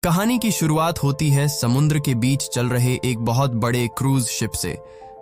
कहानी की शुरुआत होती है समुद्र के बीच चल रहे एक बहुत बड़े क्रूज शिप से,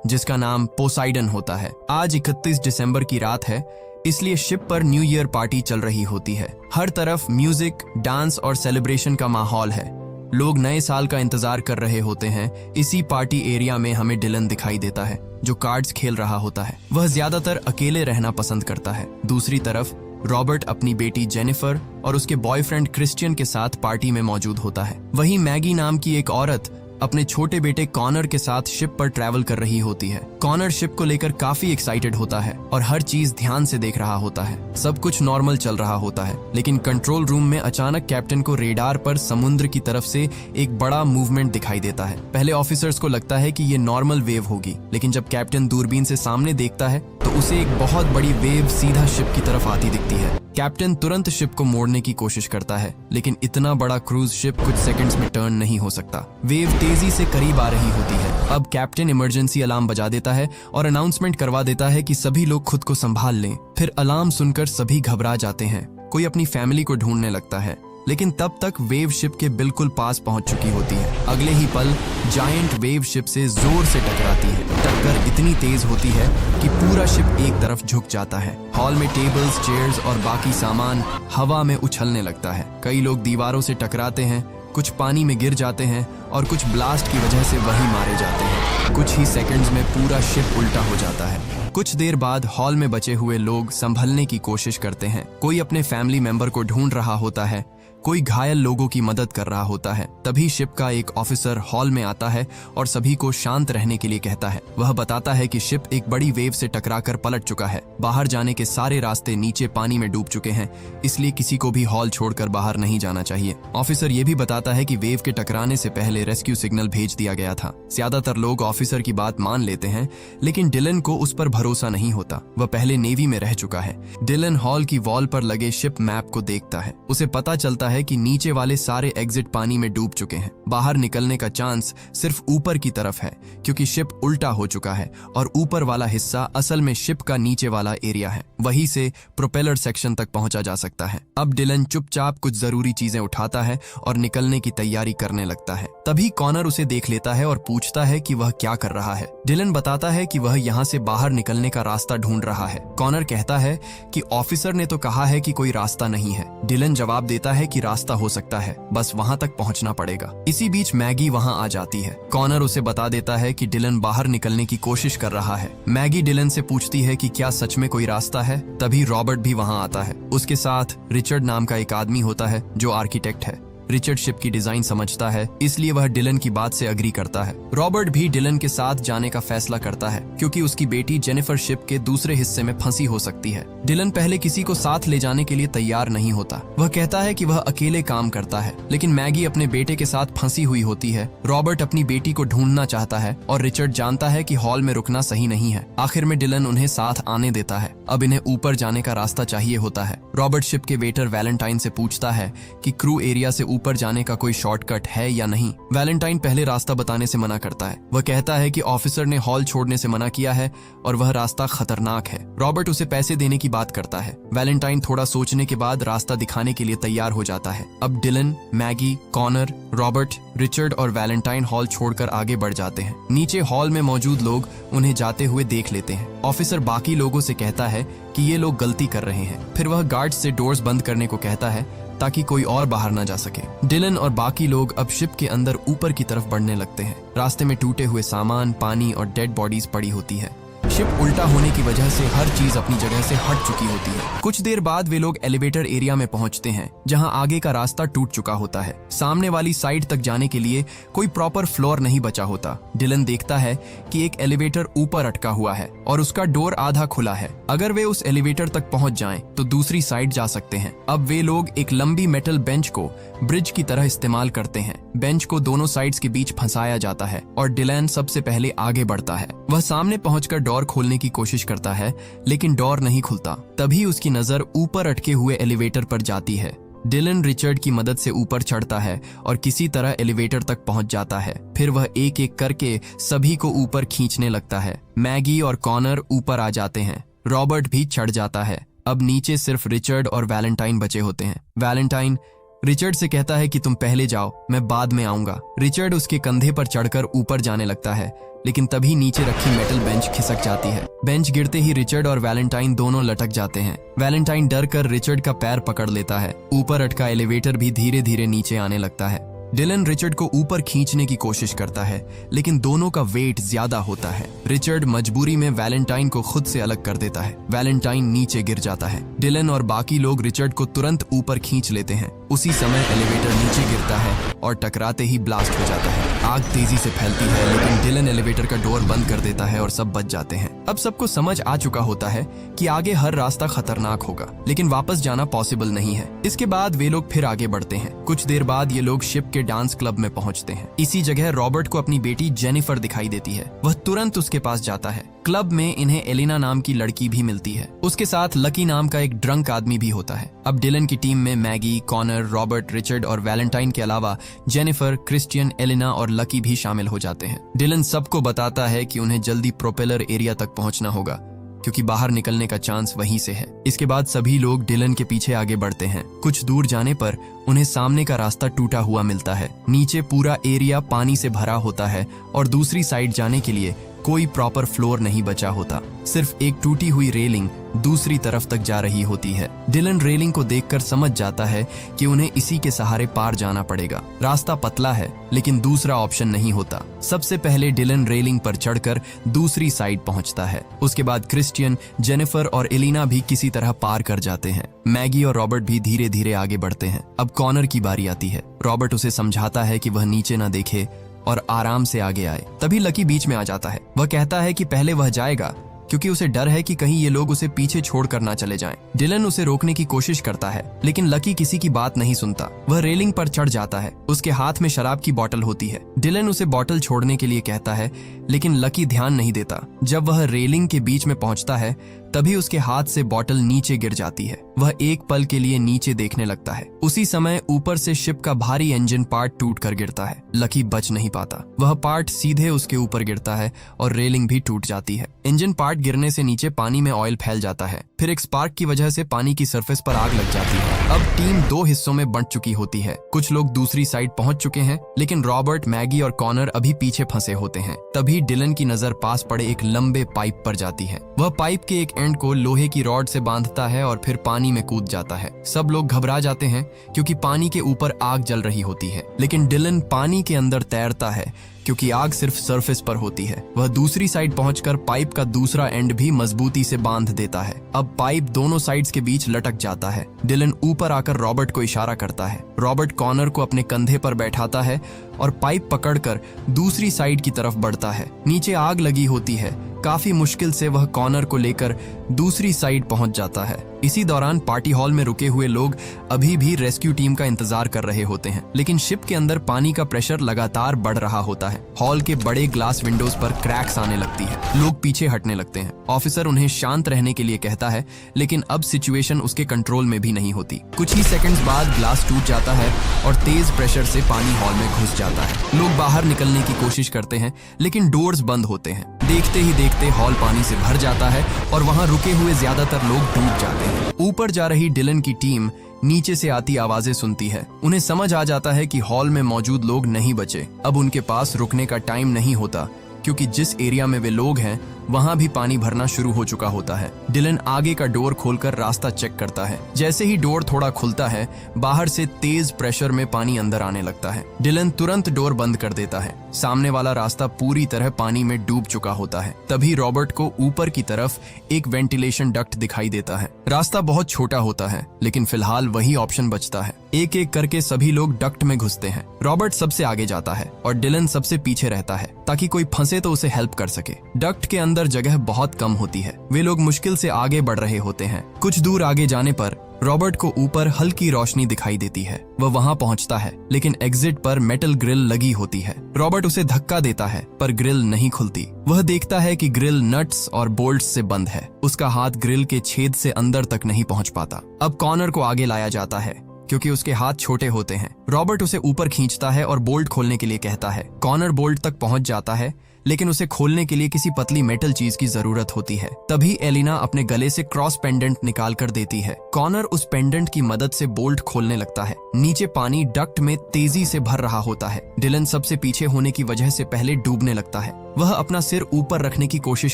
जिसका नाम पोसाइडन होता है। आज 31 दिसंबर की रात है, इसलिए शिप पर न्यू ईयर पार्टी चल रही होती है। हर तरफ म्यूजिक, डांस और सेलिब्रेशन का माहौल है। लोग नए साल का इंतजार कर रहे होते हैं। इसी पार्टी एरिया में हमें डिलन दिखाई देता है, जो कार्ड्स खेल रहा होता है। वह ज्यादातर अकेले रहना पसंद करता है। दूसरी तरफ रॉबर्ट अपनी बेटी जेनिफर और उसके बॉयफ्रेंड क्रिश्चियन के साथ पार्टी में मौजूद होता है। वहीं मैगी नाम की एक औरत अपने छोटे बेटे कॉनर के साथ शिप पर ट्रैवल कर रही होती है। कॉनर शिप को लेकर काफी एक्साइटेड होता है और हर चीज ध्यान से देख रहा होता है। सब कुछ नॉर्मल चल रहा होता है, लेकिन कंट्रोल रूम में अचानक कैप्टन को रेडार पर समुद्र की तरफ से एक बड़ा मूवमेंट दिखाई देता है। पहले ऑफिसर्स को लगता है कि ये नॉर्मल वेव होगी, लेकिन जब कैप्टन दूरबीन से सामने देखता है तो उसे एक बहुत बड़ी वेव सीधा शिप की तरफ आती दिखती है। कैप्टन तुरंत शिप को मोड़ने की कोशिश करता है, लेकिन इतना बड़ा क्रूज शिप कुछ सेकंड्स में टर्न नहीं हो सकता। वेव तेजी से करीब आ रही होती है। अब कैप्टन इमरजेंसी अलार्म बजा देता है और अनाउंसमेंट करवा देता है कि सभी लोग खुद को संभाल लें। फिर अलार्म सुनकर सभी घबरा जाते हैं। कोई अपनी फैमिली को ढूंढने लगता है, लेकिन तब तक वेव शिप के बिल्कुल पास पहुंच चुकी होती है। अगले ही पल जायंट वेव शिप से जोर से टकराती है। टक्कर इतनी तेज होती है कि पूरा शिप एक तरफ झुक जाता है। हॉल में टेबल्स, चेयर्स और बाकी सामान हवा में उछलने लगता है। कई लोग दीवारों से टकराते हैं, कुछ पानी में गिर जाते हैं और कुछ ब्लास्ट की वजह से वहीं मारे जाते हैं। कुछ ही सेकंड्स में पूरा शिप उल्टा हो जाता है। कुछ देर बाद हॉल में बचे हुए लोग संभलने की कोशिश करते हैं। कोई अपने फैमिली मेंबर को ढूंढ रहा होता है, कोई घायल लोगों की मदद कर रहा होता है। तभी शिप का एक ऑफिसर हॉल में आता है और सभी को शांत रहने के लिए कहता है। वह बताता है कि शिप एक बड़ी वेव से टकराकर पलट चुका है। बाहर जाने के सारे रास्ते नीचे पानी में डूब चुके हैं, इसलिए किसी को भी हॉल छोड़कर बाहर नहीं जाना चाहिए। ऑफिसर ये भी बताता है कि वेव के टकराने से पहले रेस्क्यू सिग्नल भेज दिया गया था। ज्यादातर लोग ऑफिसर की बात मान लेते हैं, लेकिन डिलन को उस पर भरोसा नहीं होता। वह पहले नेवी में रह चुका है। डिलन हॉल की वॉल पर लगे शिप मैप को देखता है। उसे पता चलता है कि नीचे वाले सारे एग्जिट पानी में डूब चुके हैं। बाहर निकलने का चांस सिर्फ ऊपर की तरफ है, क्योंकि शिप उल्टा हो चुका है और ऊपर वाला हिस्सा असल में शिप का नीचे वाला एरिया है। वहीं से प्रोपेलर सेक्शन तक पहुंचा जा सकता है। अब डिलन चुपचाप कुछ जरूरी चीजें उठाता है और निकलने की तैयारी करने लगता है। तभी कॉनर उसे देख लेता है और पूछता है कि वह क्या कर रहा है। डिलन बताता है कि वह यहाँ से बाहर निकलने का रास्ता ढूंढ रहा है। कॉनर कहता है कि ऑफिसर ने तो कहा है कि कोई रास्ता नहीं है। डिलन जवाब देता है कि रास्ता हो सकता है, बस वहां तक पहुंचना पड़ेगा। इसी बीच मैगी वहां आ जाती है। कॉनर उसे बता देता है कि डिलन बाहर निकलने की कोशिश कर रहा है। मैगी डिलन से पूछती है कि क्या सच में कोई रास्ता है। तभी रॉबर्ट भी वहां आता है। उसके साथ रिचर्ड नाम का एक आदमी होता है जो आर्किटेक्ट है। रिचर्ड शिप की डिजाइन समझता है, इसलिए वह डिलन की बात से अग्री करता है। रॉबर्ट भी डिलन के साथ जाने का फैसला करता है, क्योंकि उसकी बेटी जेनिफर शिप के दूसरे हिस्से में फंसी हो सकती है। डिलन पहले किसी को साथ ले जाने के लिए तैयार नहीं होता। वह कहता है कि वह अकेले काम करता है, लेकिन मैगी अपने बेटे के साथ फंसी हुई होती है। रॉबर्ट अपनी बेटी को ढूंढना चाहता है और रिचर्ड जानता है कि हॉल में रुकना सही नहीं है। आखिर में डिलन उन्हें साथ आने देता है। अब इन्हें ऊपर जाने का रास्ता चाहिए होता है। रॉबर्ट शिप के वेटर वैलेंटाइन से पूछता है कि क्रू एरिया से ऊपर जाने का कोई शॉर्टकट है या नहीं। वैलेंटाइन पहले रास्ता बताने से मना करता है। वह कहता है कि ऑफिसर ने हॉल छोड़ने से मना किया है और वह रास्ता खतरनाक है। रॉबर्ट उसे पैसे देने की बात करता है। वैलेंटाइन थोड़ा सोचने के बाद रास्ता दिखाने के लिए तैयार हो जाता है। अब Dylan, Maggie, Connor, Robert, Richard और वैलेंटाइन हॉल छोड़कर आगे बढ़ जाते हैं। नीचे हॉल में मौजूद लोग उन्हें जाते हुए देख लेते हैं। ऑफिसर बाकी लोगों से कहता है कि ये लोग गलती कर रहे हैं। फिर वह गार्ड्स से डोर्स बंद करने को कहता है ताकि कोई और बाहर न जा सके। डिलन और बाकी लोग अब शिप के अंदर ऊपर की तरफ बढ़ने लगते हैं। रास्ते में टूटे हुए सामान, पानी और डेड बॉडीज पड़ी होती है। शिप उल्टा होने की वजह से हर चीज अपनी जगह से हट चुकी होती है। कुछ देर बाद वे लोग एलिवेटर एरिया में पहुंचते हैं, जहां आगे का रास्ता टूट चुका होता है। सामने वाली साइड तक जाने के लिए कोई प्रॉपर फ्लोर नहीं बचा होता। डिलन देखता है कि एक एलिवेटर ऊपर अटका हुआ है और उसका डोर आधा खुला है। अगर वे उस एलिवेटर तक पहुंच जाएं, तो दूसरी साइड जा सकते हैं। अब वे लोग एक लंबी मेटल बेंच को ब्रिज की तरह इस्तेमाल करते हैं। बेंच को दोनों साइड्स के बीच फंसाया जाता है और डिलन सबसे पहले आगे बढ़ता है। वह सामने पहुंचकर डोर खोलने की कोशिश करता है, लेकिन डोर नहीं खुलता। तभी उसकी नजर ऊपर अटके हुए एलिवेटर पर जाती है। डिलन रिचर्ड की मदद से ऊपर चढ़ता है और किसी तरह एलिवेटर तक पहुंच जाता है। फिर वह एक एक करके सभी को ऊपर खींचने लगता है। मैगी और कॉनर ऊपर आ जाते हैं। रॉबर्ट भी चढ़ जाता है। अब नीचे सिर्फ रिचर्ड और वैलेंटाइन बचे होते हैं। वैलेंटाइन रिचर्ड से कहता है कि तुम पहले जाओ, मैं बाद में आऊंगा। रिचर्ड उसके कंधे पर चढ़कर ऊपर जाने लगता है, लेकिन तभी नीचे रखी मेटल बेंच खिसक जाती है। बेंच गिरते ही रिचर्ड और वैलेंटाइन दोनों लटक जाते हैं। वैलेंटाइन डर कर रिचर्ड का पैर पकड़ लेता है। ऊपर अटका एलिवेटर भी धीरे धीरे नीचे आने लगता है। डिलन रिचर्ड को ऊपर खींचने की कोशिश करता है, लेकिन दोनों का वेट ज्यादा होता है। रिचर्ड मजबूरी में वैलेंटाइन को खुद से अलग कर देता है। वैलेंटाइन नीचे गिर जाता है। डिलन और बाकी लोग रिचर्ड को तुरंत ऊपर खींच लेते हैं। उसी समय एलिवेटर नीचे गिरता है और टकराते ही ब्लास्ट हो जाता है। आग तेजी से फैलती है, लेकिन डिलन एलिवेटर का डोर बंद कर देता है और सब बच जाते हैं। अब सबको समझ आ चुका होता है कि आगे हर रास्ता खतरनाक होगा, लेकिन वापस जाना पॉसिबल नहीं है। इसके बाद वे लोग फिर आगे बढ़ते हैं। कुछ देर बाद ये लोग शिप के डांस क्लब में पहुंचते हैं। इसी जगह रॉबर्ट को अपनी बेटी जेनिफर दिखाई देती है। वह तुरंत उसके पास जाता है। क्लब में इन्हें एलिना नाम की लड़की भी मिलती है। उसके साथ लकी नाम का एक ड्रंक आदमी भी होता है। अब डिलन की टीम में मैगी, कॉनर, रॉबर्ट, रिचर्ड और वैलेंटाइन के अलावा जेनिफर, क्रिश्चियन, एलिना और लकी भी शामिल हो जाते हैं। डिलन सबको बताता है कि उन्हें जल्दी प्रोपेलर एरिया तक पहुंचना होगा, क्योंकि बाहर निकलने का चांस वहीं से है। इसके बाद सभी लोग डिलन के पीछे आगे बढ़ते हैं। कुछ दूर जाने पर उन्हें सामने का रास्ता टूटा हुआ मिलता है। नीचे पूरा एरिया पानी से भरा होता है और दूसरी साइड जाने के लिए कोई प्रॉपर फ्लोर नहीं बचा होता। सिर्फ एक टूटी हुई रेलिंग दूसरी तरफ तक जा रही होती है। डिलन रेलिंग को देखकर समझ जाता है कि उन्हें इसी के सहारे पार जाना पड़ेगा। रास्ता पतला है, लेकिन दूसरा ऑप्शन नहीं होता। सबसे पहले डिलन रेलिंग पर चढ़कर दूसरी साइड पहुंचता है। उसके बाद क्रिश्चियन, जेनिफर और एलिना भी किसी तरह पार कर जाते हैं। मैगी और रॉबर्ट भी धीरे धीरे आगे बढ़ते हैं। अब कॉनर की बारी आती है। रॉबर्ट उसे समझाता है कि वह नीचे न देखे और आराम से आगे आए। तभी लकी बीच में आ जाता है। वह कहता है कि पहले वह जाएगा, क्योंकि उसे डर है कि कहीं ये लोग उसे पीछे छोड़कर ना चले जाएं। डिलन उसे रोकने की कोशिश करता है, लेकिन लकी किसी की बात नहीं सुनता। वह रेलिंग पर चढ़ जाता है। उसके हाथ में शराब की बोतल होती है। डिलन उसे बोतल छोड़ने के लिए कहता है, लेकिन लकी ध्यान नहीं देता। जब वह रेलिंग के बीच में पहुंचता है, तभी उसके हाथ से बोतल नीचे गिर जाती है। वह एक पल के लिए नीचे देखने लगता है। उसी समय ऊपर से शिप का भारी इंजन पार्ट टूट कर गिरता है। लकी बच नहीं पाता। वह पार्ट सीधे उसके ऊपर गिरता है और रेलिंग भी टूट जाती है। इंजन पार्ट गिरने से नीचे पानी में ऑयल फैल जाता है। फिर एक स्पार्क की वजह से पानी की सरफेस पर आग लग जाती है। अब टीम दो हिस्सों में बंट चुकी होती है। कुछ लोग दूसरी साइड पहुंच चुके हैं, लेकिन रॉबर्ट, मैगी और कॉनर अभी पीछे फंसे होते हैं। तभी डिलन की नजर पास पड़े एक लंबे पाइप पर जाती है। वह पाइप के एक एंड को लोहे की रॉड से बांधता है और फिर पानी में कूद जाता है। सब लोग घबरा जाते हैं, क्योंकि पानी के ऊपर आग जल रही होती है। लेकिन डिलन पानी के अंदर तैरता है, क्योंकि आग सिर्फ सरफेस पर होती है। वह दूसरी साइड पहुंचकर पाइप का दूसरा एंड भी मजबूती से बांध देता है। अब पाइप दोनों साइड्स के बीच लटक जाता है। डिलन ऊपर आकर रॉबर्ट को इशारा करता है। रॉबर्ट कॉनर को अपने कंधे पर बैठाता है और पाइप पकड़कर दूसरी साइड की तरफ बढ़ता है। नीचे आग लगी होती है। काफी मुश्किल से वह कॉनर को लेकर दूसरी साइड पहुंच जाता है। इसी दौरान पार्टी हॉल में रुके हुए लोग अभी भी रेस्क्यू टीम का इंतजार कर रहे होते हैं, लेकिन शिप के अंदर पानी का प्रेशर लगातार बढ़ रहा होता है। हॉल के बड़े ग्लास विंडोज पर क्रैक्स आने लगती है। लोग पीछे हटने लगते हैं। ऑफिसर उन्हें शांत रहने के लिए कहता है, लेकिन अब सिचुएशन उसके कंट्रोल में भी नहीं होती। कुछ ही सेकंड्स बाद ग्लास टूट जाता है और तेज प्रेशर से पानी हॉल में घुस जाता है। लोग बाहर निकलने की कोशिश करते हैं, लेकिन डोर्स बंद होते हैं। देखते ही देखते हॉल पानी से भर जाता है और वहां रुके हुए ज्यादातर लोग डूब जाते हैं। ऊपर जा रही डिलन की टीम नीचे से आती आवाजें सुनती है। उन्हें समझ आ जाता है कि हॉल में मौजूद लोग नहीं बचे। अब उनके पास रुकने का टाइम नहीं होता, क्योंकि जिस एरिया में वे लोग हैं वहां भी पानी भरना शुरू हो चुका होता है। डिलन आगे का डोर खोलकर रास्ता चेक करता है। जैसे ही डोर थोड़ा खुलता है, बाहर से तेज प्रेशर में पानी अंदर आने लगता है। डिलन तुरंत डोर बंद कर देता है। सामने वाला रास्ता पूरी तरह पानी में डूब चुका होता है। तभी रॉबर्ट को ऊपर की तरफ एक वेंटिलेशन डक्ट दिखाई देता है। रास्ता बहुत छोटा होता है, लेकिन फिलहाल वही ऑप्शन बचता है। एक एक करके सभी लोग डक्ट में घुसते हैं। रॉबर्ट सबसे आगे जाता है और डिलन सबसे पीछे रहता है, ताकि कोई फंसे तो उसे हेल्प कर सके। डक्ट के अंदर जगह बहुत कम होती है। वे लोग मुश्किल से आगे बढ़ रहे होते हैं। कुछ दूर आगे जाने पर रॉबर्ट को ऊपर हल्की रोशनी दिखाई देती है। वह वहां पहुंचता है, लेकिन एग्जिट पर मेटल ग्रिल लगी होती है। रॉबर्ट उसे धक्का देता है, पर ग्रिल नहीं खुलती। वह देखता है कि ग्रिल नट्स और बोल्ट्स से बंद है। उसका हाथ ग्रिल के छेद से अंदर तक नहीं पहुंच पाता। अब कॉनर को आगे लाया जाता है। क्योंकि उसके हाथ छोटे होते हैं। रॉबर्ट उसे ऊपर खींचता है और बोल्ट खोलने के लिए कहता है। कॉनर बोल्ट तक पहुंच जाता है, लेकिन उसे खोलने के लिए किसी पतली मेटल चीज की जरूरत होती है। तभी एलिना अपने गले से क्रॉस पेंडेंट निकाल कर देती है। कॉनर उस पेंडेंट की मदद से बोल्ट खोलने लगता है। नीचे पानी डक्ट में तेजी से भर रहा होता है। डिलन सबसे पीछे होने की वजह से पहले डूबने लगता है। वह अपना सिर ऊपर रखने की कोशिश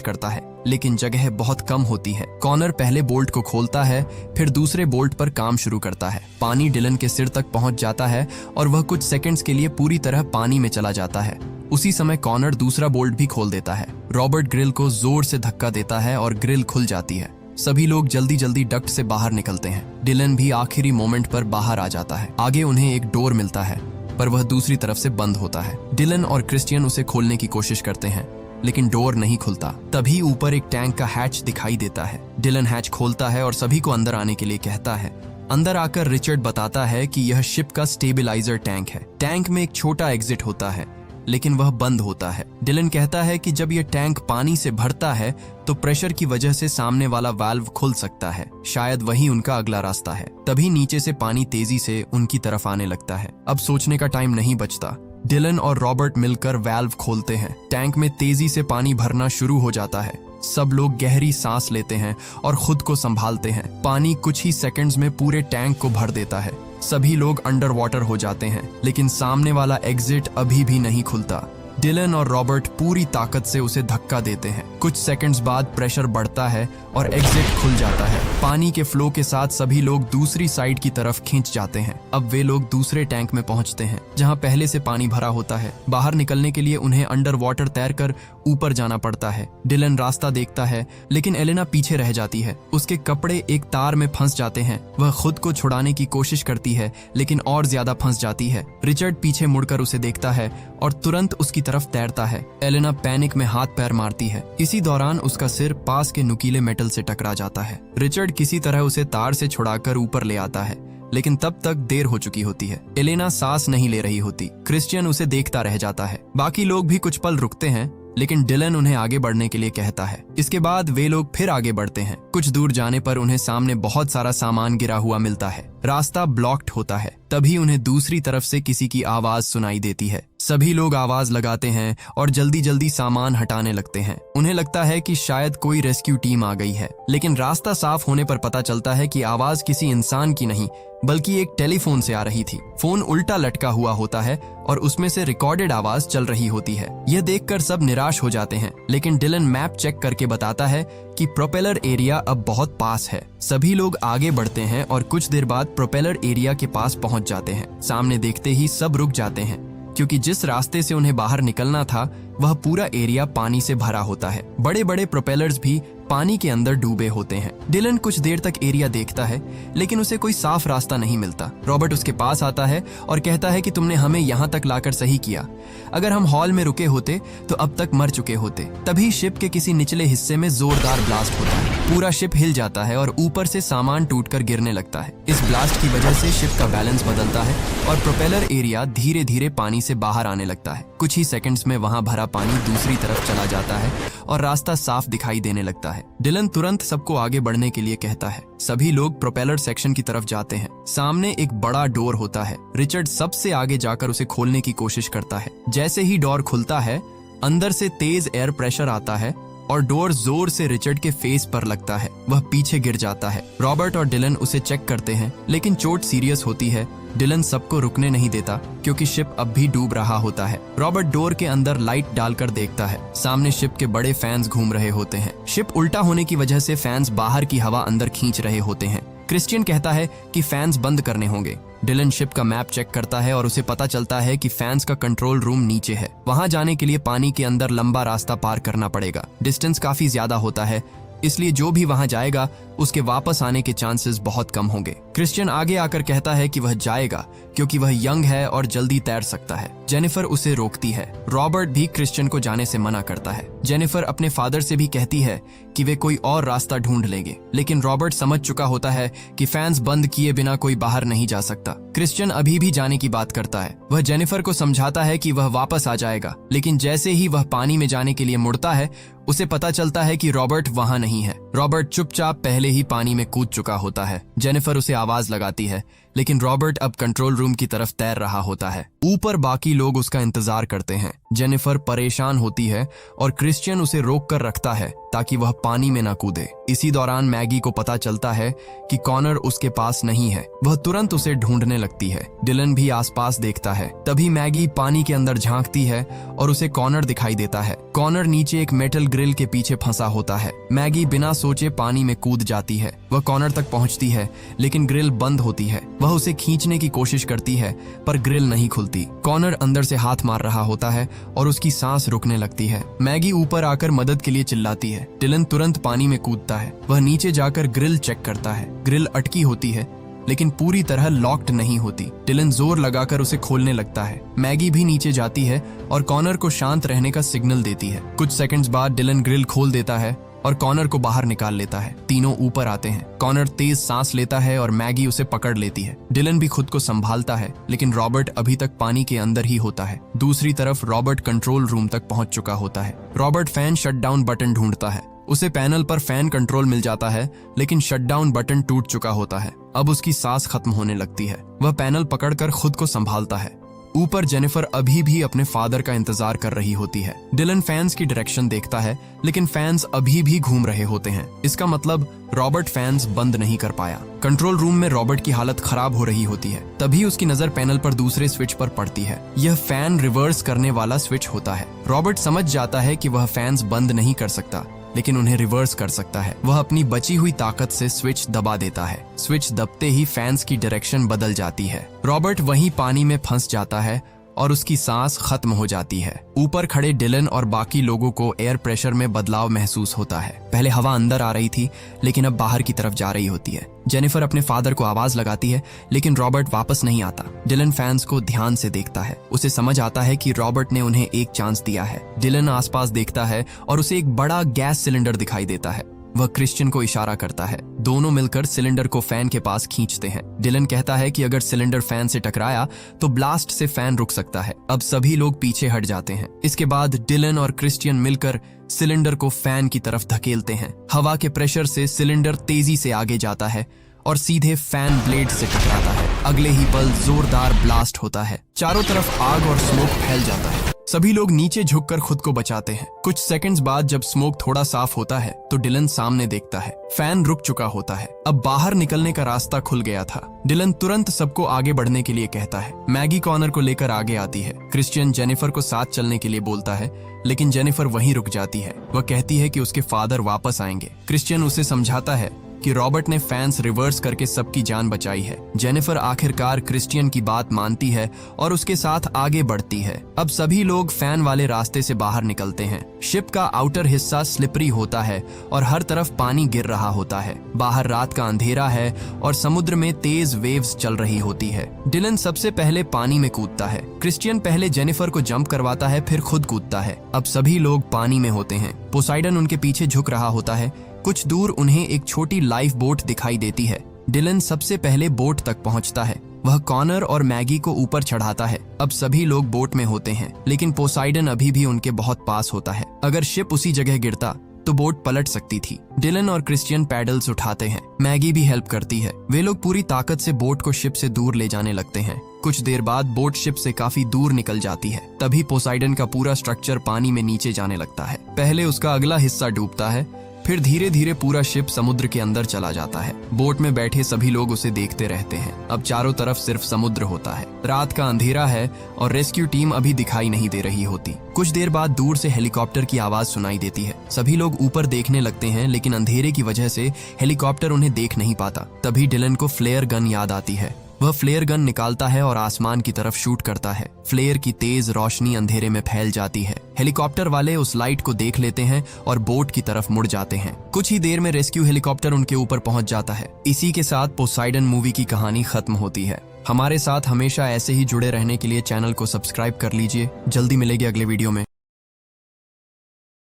करता है, लेकिन जगह बहुत कम होती है। कॉनर पहले बोल्ट को खोलता है, फिर दूसरे बोल्ट पर काम शुरू करता है। पानी डिलन के सिर तक पहुंच जाता है और वह कुछ सेकंड्स के लिए पूरी तरह पानी में चला जाता है। उसी समय कॉनर दूसरा बोल्ट भी खोल देता है। रॉबर्ट ग्रिल को जोर से धक्का देता है और ग्रिल खुल जाती है। सभी लोग जल्दी जल्दी डक्ट से बाहर निकलते हैं। डिलन भी आखिरी मोमेंट पर बाहर आ जाता है। आगे उन्हें एक डोर मिलता है, पर वह दूसरी तरफ से बंद होता है। डिलन और क्रिश्चियन उसे खोलने की कोशिश करते हैं, लेकिन डोर नहीं खुलता। तभी ऊपर एक टैंक का हैच दिखाई देता है। डिलन हैच खोलता है और सभी को अंदर आने के लिए कहता है। अंदर आकर रिचर्ड बताता है कि यह शिप का स्टेबिलाईजर टैंक है। टैंक में एक छोटा एग्जिट होता है, लेकिन वह बंद होता है। डिलन कहता है कि जब यह टैंक पानी से भरता है तो प्रेशर की वजह से सामने वाला वाल्व खुल सकता है। शायद वही उनका अगला रास्ता है। तभी नीचे से पानी तेजी से उनकी तरफ आने लगता है। अब सोचने का टाइम नहीं बचता। डिलन और रॉबर्ट मिलकर वाल्व खोलते हैं। टैंक में तेजी से पानी भरना शुरू हो जाता है। सब लोग गहरी सांस लेते हैं और खुद को संभालते हैं। पानी कुछ ही सेकंड्स में पूरे टैंक को भर देता है। सभी लोग अंडर वाटर हो जाते हैं, लेकिन सामने वाला एग्जिट अभी भी नहीं खुलता। डिलन और रॉबर्ट पूरी ताकत से उसे धक्का देते हैं। कुछ सेकंड्स बाद प्रेशर बढ़ता है और एग्जिट खुल जाता है। पानी के फ्लो के साथ सभी लोग दूसरी साइड की तरफ खींच जाते हैं। अब वे लोग दूसरे टैंक में पहुंचते हैं, जहां पहले से पानी भरा होता है। बाहर निकलने के लिए उन्हें अंडर वाटर तैरकर ऊपर जाना पड़ता है। डिलन रास्ता देखता है, लेकिन एलेना पीछे रह जाती है। उसके कपड़े एक तार में फंस जाते हैं। वह खुद को छुड़ाने की कोशिश करती है, लेकिन और ज्यादा फंस जाती है। रिचर्ड पीछे मुड़कर उसे देखता है और तुरंत उसकी तरफ तैरता है। एलेना पैनिक में हाथ पैर मारती है। इसी दौरान उसका सिर पास के नुकीले मेटल से टकरा जाता है। रिचर्ड किसी तरह उसे तार से छुड़ाकर ऊपर ले आता है, लेकिन तब तक देर हो चुकी होती है। एलेना सांस नहीं ले रही होती। क्रिश्चियन उसे देखता रह जाता है। बाकी लोग भी कुछ पल रुकते हैं, लेकिन डिलन उन्हें आगे बढ़ने के लिए कहता है। इसके बाद वे लोग फिर आगे बढ़ते हैं। कुछ दूर जाने पर उन्हें सामने बहुत सारा सामान गिरा हुआ मिलता है। रास्ता ब्लॉक्ड होता है। तभी उन्हें दूसरी तरफ से किसी की आवाज सुनाई देती है। सभी लोग आवाज लगाते हैं और जल्दी जल्दी सामान हटाने लगते हैं। उन्हें लगता है कि शायद कोई रेस्क्यू टीम आ गई है, लेकिन रास्ता साफ होने पर पता चलता है कि आवाज किसी इंसान की नहीं, बल्कि एक टेलीफोन से आ रही थी। फोन उल्टा लटका हुआ होता है और उसमें से रिकॉर्डेड आवाज चल रही होती है। यह देखकर सब निराश हो जाते हैं, लेकिन डिलन मैप चेक करके बताता है कि प्रोपेलर एरिया अब बहुत पास है। सभी लोग आगे बढ़ते हैं और कुछ देर बाद प्रोपेलर एरिया के पास पहुंच जाते हैं। सामने देखते ही सब रुक जाते हैं, क्योंकि जिस रास्ते से उन्हें बाहर निकलना था वह पूरा एरिया पानी से भरा होता है। बड़े बड़े प्रोपेलर्स भी पानी के अंदर डूबे होते हैं। डिलन कुछ देर तक एरिया देखता है, लेकिन उसे कोई साफ रास्ता नहीं मिलता। रॉबर्ट उसके पास आता है और कहता है कि तुमने हमें यहाँ तक लाकर सही किया। अगर हम हॉल में रुके होते तो अब तक मर चुके होते। तभी शिप के किसी निचले हिस्से में जोरदार ब्लास्ट होता है। पूरा शिप हिल जाता है और ऊपर से सामान टूटकर गिरने लगता है। इस ब्लास्ट की वजह से शिप का बैलेंस बदलता है और प्रोपेलर एरिया धीरे धीरे पानी से बाहर आने लगता है। कुछ ही सेकंड्स में वहां भरा पानी दूसरी तरफ चला जाता है और रास्ता साफ दिखाई देने लगता है। डिलन तुरंत सबको आगे बढ़ने के लिए कहता है। सभी लोग प्रोपेलर सेक्शन की तरफ जाते हैं। सामने एक बड़ा डोर होता है। रिचर्ड सबसे आगे जाकर उसे खोलने की कोशिश करता है। जैसे ही डोर खुलता है, अंदर से तेज एयर प्रेशर आता है और डोर जोर से रिचर्ड के फेस पर लगता है। वह पीछे गिर जाता है। रॉबर्ट और डिलन उसे चेक करते हैं, लेकिन चोट सीरियस होती है। डिलन सबको रुकने नहीं देता, क्योंकि शिप अब भी डूब रहा होता है। रॉबर्ट डोर के अंदर लाइट डालकर देखता है। सामने शिप के बड़े फैंस घूम रहे होते हैं। शिप उल्टा होने की वजह से फैंस बाहर की हवा अंदर खींच रहे होते हैं। क्रिश्चियन कहता है कि फैंस बंद करने होंगे। डिलन शिप का मैप चेक करता है और उसे पता चलता है कि फैंस का कंट्रोल रूम नीचे है। वहां जाने के लिए पानी के अंदर लंबा रास्ता पार करना पड़ेगा। डिस्टेंस काफी ज्यादा होता है, इसलिए जो भी वहां जाएगा उसके वापस आने के चांसेस बहुत कम होंगे। क्रिश्चियन आगे आकर कहता है कि वह जाएगा क्योंकि वह यंग है और जल्दी तैर सकता है। जेनिफर उसे रोकती है। रॉबर्ट भी क्रिश्चियन को जाने से मना करता है। जेनिफर अपने फादर से भी कहती है कि वे कोई और रास्ता ढूंढ लेंगे, लेकिन रॉबर्ट समझ चुका होता है कि फैंस बंद किए बिना कोई बाहर नहीं जा सकता। क्रिश्चियन अभी भी जाने की बात करता है। वह जेनिफर को समझाता है कि वह वापस आ जाएगा, लेकिन जैसे ही वह पानी में जाने के लिए मुड़ता है, उसे पता चलता है कि रॉबर्ट वहां नहीं है। रॉबर्ट चुपचाप पहले ही पानी में कूद चुका होता है। जेनिफर उसे आवाज लगाती है, लेकिन रॉबर्ट अब कंट्रोल रूम की तरफ तैर रहा होता है। ऊपर बाकी लोग उसका इंतजार करते हैं। जेनिफर परेशान होती है और क्रिश्चियन उसे रोक कर रखता है ताकि वह पानी में न कूदे। इसी दौरान मैगी को पता चलता है कि कॉनर उसके पास नहीं है। वह तुरंत उसे ढूंढने लगती है। डिलन भी आसपास देखता है। तभी मैगी पानी के अंदर झांकती है और उसे कॉनर दिखाई देता है। कॉनर नीचे एक मेटल ग्रिल के पीछे फंसा होता है। मैगी बिना सोचे पानी में कूद जाती है। वह कॉनर तक पहुंचती है लेकिन ग्रिल बंद होती है। वह उसे खींचने की कोशिश करती है पर ग्रिल नहीं खुलती। कॉनर अंदर से हाथ मार रहा होता है और उसकी सांस रुकने लगती है। मैगी ऊपर आकर मदद के लिए चिल्लाती है। डिलन तुरंत पानी में कूदता है। वह नीचे जाकर ग्रिल चेक करता है। ग्रिल अटकी होती है लेकिन पूरी तरह लॉक्ड नहीं होती। डिलन जोर लगाकर उसे खोलने लगता है। मैगी भी नीचे जाती है और कॉनर को शांत रहने का सिग्नल देती है। कुछ सेकंड्स बाद डिलन ग्रिल खोल देता है और कॉनर को बाहर निकाल लेता है। तीनों ऊपर आते हैं। कॉनर तेज सांस लेता है और मैगी उसे पकड़ लेती है। डिलन भी खुद को संभालता है लेकिन रॉबर्ट अभी तक पानी के अंदर ही होता है। दूसरी तरफ रॉबर्ट कंट्रोल रूम तक पहुंच चुका होता है। रॉबर्ट फैन शटडाउन बटन ढूंढता है। उसे पैनल पर फैन कंट्रोल मिल जाता है लेकिन शटडाउन बटन टूट चुका होता है। अब उसकी सांस खत्म होने लगती है। वह पैनल पकड़कर खुद को संभालता है। ऊपर जेनिफर अभी भी अपने फादर का इंतजार कर रही होती है। डिलन फैंस की डायरेक्शन देखता है लेकिन फैंस अभी भी घूम रहे होते हैं। इसका मतलब रॉबर्ट फैंस बंद नहीं कर पाया। कंट्रोल रूम में रॉबर्ट की हालत खराब हो रही होती है। तभी उसकी नजर पैनल पर दूसरे स्विच पर पड़ती है। यह फैन रिवर्स करने वाला स्विच होता है। रॉबर्ट समझ जाता है कि वह फैंस बंद नहीं कर सकता लेकिन उन्हें रिवर्स कर सकता है। वह अपनी बची हुई ताकत से स्विच दबा देता है। स्विच दबते ही फैंस की डायरेक्शन बदल जाती है। रॉबर्ट वहीं पानी में फंस जाता है और उसकी सांस खत्म हो जाती है। ऊपर खड़े डिलन और बाकी लोगों को एयर प्रेशर में बदलाव महसूस होता है। पहले हवा अंदर आ रही थी लेकिन अब बाहर की तरफ जा रही होती है। जेनिफर अपने फादर को आवाज लगाती है लेकिन रॉबर्ट वापस नहीं आता। डिलन फैंस को ध्यान से देखता है। उसे समझ आता है कि रॉबर्ट ने उन्हें एक चांस दिया है। डिलन आसपास देखता है और उसे एक बड़ा गैस सिलेंडर दिखाई देता है। वह क्रिश्चियन को इशारा करता है। दोनों मिलकर सिलेंडर को फैन के पास खींचते हैं। डिलन कहता है कि अगर सिलेंडर फैन से टकराया तो ब्लास्ट से फैन रुक सकता है। अब सभी लोग पीछे हट जाते हैं। इसके बाद डिलन और क्रिश्चियन मिलकर सिलेंडर को फैन की तरफ धकेलते हैं। हवा के प्रेशर से सिलेंडर तेजी से आगे जाता है और सीधे फैन ब्लेड से टकराता है। अगले ही पल जोरदार ब्लास्ट होता है। चारों तरफ आग और स्मोक फैल जाता है। सभी लोग नीचे झुककर खुद को बचाते हैं। कुछ सेकंड्स बाद जब स्मोक थोड़ा साफ होता है तो डिलन सामने देखता है। फैन रुक चुका होता है। अब बाहर निकलने का रास्ता खुल गया था। डिलन तुरंत सबको आगे बढ़ने के लिए कहता है। मैगी कॉनर को लेकर आगे आती है। क्रिश्चियन जेनिफर को साथ चलने के लिए बोलता है लेकिन जेनिफर वहीं रुक जाती है। वह कहती है कि उसके फादर वापस आएंगे। क्रिश्चियन उसे समझाता है कि रॉबर्ट ने फैंस रिवर्स करके सबकी जान बचाई है। जेनिफर आखिरकार क्रिश्चियन की बात मानती है और उसके साथ आगे बढ़ती है। अब सभी लोग फैन वाले रास्ते से बाहर निकलते हैं। शिप का आउटर हिस्सा स्लिपरी होता है और हर तरफ पानी गिर रहा होता है। बाहर रात का अंधेरा है और समुद्र में तेज वेव्स चल रही होती है। डिलन सबसे पहले पानी में कूदता है। क्रिश्चियन पहले जेनिफर को जंप करवाता है फिर खुद कूदता है। अब सभी लोग पानी में होते हैं। पोसाइडन उनके पीछे झुक रहा होता है। कुछ दूर उन्हें एक छोटी लाइफ बोट दिखाई देती है। डिलन सबसे पहले बोट तक पहुंचता है। वह कॉनर और मैगी को ऊपर चढ़ाता है। अब सभी लोग बोट में होते हैं लेकिन पोसाइडन अभी भी उनके बहुत पास होता है। अगर शिप उसी जगह गिरता तो बोट पलट सकती थी। डिलन और क्रिश्चियन पैडल्स उठाते हैं। मैगी भी हेल्प करती है। वे लोग पूरी ताकत से बोट को शिप से दूर ले जाने लगते हैं। कुछ देर बाद बोट शिप से काफी दूर निकल जाती है। तभी पोसाइडन का पूरा स्ट्रक्चर पानी में नीचे जाने लगता है। पहले उसका अगला हिस्सा डूबता है फिर धीरे धीरे पूरा शिप समुद्र के अंदर चला जाता है। बोट में बैठे सभी लोग उसे देखते रहते हैं। अब चारों तरफ सिर्फ समुद्र होता है। रात का अंधेरा है और रेस्क्यू टीम अभी दिखाई नहीं दे रही होती। कुछ देर बाद दूर से हेलीकॉप्टर की आवाज सुनाई देती है। सभी लोग ऊपर देखने लगते हैं लेकिन अंधेरे की वजह से हेलीकॉप्टर उन्हें देख नहीं पाता। तभी डिलन को फ्लेयर गन याद आती है। वह फ्लेयर गन निकालता है और आसमान की तरफ शूट करता है। फ्लेयर की तेज रोशनी अंधेरे में फैल जाती है। हेलीकॉप्टर वाले उस लाइट को देख लेते हैं और बोट की तरफ मुड़ जाते हैं। कुछ ही देर में रेस्क्यू हेलीकॉप्टर उनके ऊपर पहुंच जाता है। इसी के साथ पोसाइडन मूवी की कहानी खत्म होती है। हमारे साथ हमेशा ऐसे ही जुड़े रहने के लिए चैनल को सब्सक्राइब कर लीजिए। जल्दी मिलेंगे अगले वीडियो में।